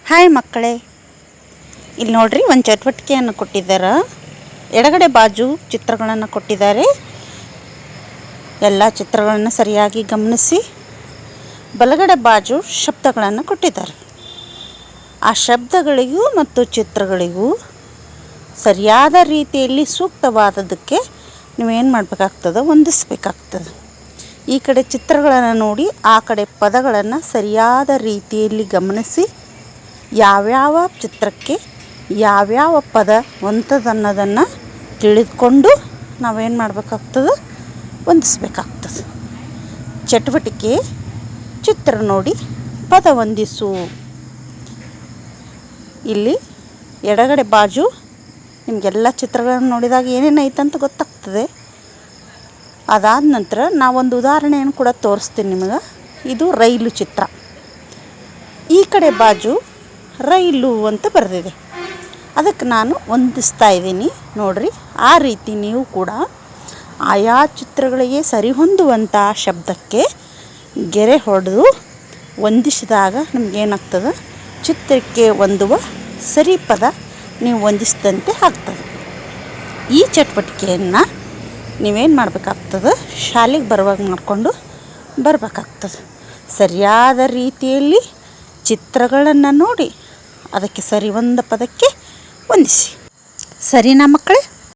Hi ಮಕ್ಕಳೇ, ಇಲ್ಲಿ ನೋಡ್ರಿ ಒಂದು ಚಟುವಟಿಕೆಯನ್ನು ಕೊಟ್ಟಿದ್ದಾರೆ. ಎಡಗಡೆ ಬಾಜು ಚಿತ್ರಗಳನ್ನು ಕೊಟ್ಟಿದ್ದಾರೆ. ಎಲ್ಲ ಚಿತ್ರಗಳನ್ನು ಸರಿಯಾಗಿ ಗಮನಿಸಿ. ಬಲಗಡೆ ಬಾಜು ಶಬ್ದಗಳನ್ನು ಕೊಟ್ಟಿದ್ದಾರೆ. ಆ ಶಬ್ದಗಳಿಗೂ ಮತ್ತು ಚಿತ್ರಗಳಿಗೂ ಸರಿಯಾದ ರೀತಿಯಲ್ಲಿ ಸೂಕ್ತವಾದದಕ್ಕೆ ನೀವೇನು ಮಾಡಬೇಕಾಗ್ತದೆ, ಹೊಂದಿಸ್ಬೇಕಾಗ್ತದೆ. ಈ ಕಡೆ ಚಿತ್ರಗಳನ್ನು ನೋಡಿ ಆ ಕಡೆ ಪದಗಳನ್ನು ಸರಿಯಾದ ರೀತಿಯಲ್ಲಿ ಗಮನಿಸಿ ಯಾವ್ಯಾವ ಚಿತ್ರಕ್ಕೆ ಯಾವ್ಯಾವ ಪದ ಹೊಂದದನ್ನೋದನ್ನು ತಿಳಿದುಕೊಂಡು ನಾವೇನು ಮಾಡಬೇಕಾಗ್ತದೆ, ಹೊಂದಿಸ್ಬೇಕಾಗ್ತದೆ. ಚಟುವಟಿಕೆ ಚಿತ್ರ ನೋಡಿ ಪದ ಹೊಂದಿಸು. ಇಲ್ಲಿ ಎಡಗಡೆ ಬಾಜು ನಿಮಗೆಲ್ಲ ಚಿತ್ರಗಳನ್ನು ನೋಡಿದಾಗ ಏನೇನು ಐತಂತ ಗೊತ್ತಾಗ್ತದೆ. ಅದಾದ ನಂತರ ನಾವೊಂದು ಉದಾಹರಣೆಯನ್ನು ಕೂಡ ತೋರಿಸ್ತೀನಿ ನಿಮಗೆ. ಇದು ರೈಲು ಚಿತ್ರ. ಈ ಕಡೆ ಬಾಜು ರೈಲು ಅಂತ ಬರೆದಿದೆ. ಅದಕ್ಕೆ ನಾನು ಹೊಂದಿಸ್ತಾ ಇದ್ದೀನಿ ನೋಡ್ರಿ. ಆ ರೀತಿ ನೀವು ಕೂಡ ಆಯಾ ಚಿತ್ರಗಳಿಗೆ ಸರಿ ಹೊಂದುವಂಥ ಶಬ್ದಕ್ಕೆ ಗೆರೆ ಹೊಡೆದು ಹೊಂದಿಸಿದಾಗ ನಿಮಗೇನಾಗ್ತದೆ, ಚಿತ್ರಕ್ಕೆ ಹೊಂದುವ ಸರಿ ಪದ ನೀವು ಹೊಂದಿಸಿದಂತೆ ಆಗ್ತದೆ. ಈ ಚಟುವಟಿಕೆಯನ್ನು ನೀವೇನು ಮಾಡಬೇಕಾಗ್ತದೆ, ಶಾಲೆಗೆ ಬರುವಾಗ ಮಾಡಿಕೊಂಡು ಬರಬೇಕಾಗ್ತದೆ. ಸರಿಯಾದ ರೀತಿಯಲ್ಲಿ ಚಿತ್ರಗಳನ್ನು ನೋಡಿ ಅದಕ್ಕೆ ಸರಿ ಹೊಂದ ಪದಕ್ಕೆ ಹೊಂದಿಸಿ. ಸರಿನಾ ಮಕ್ಕಳೇ?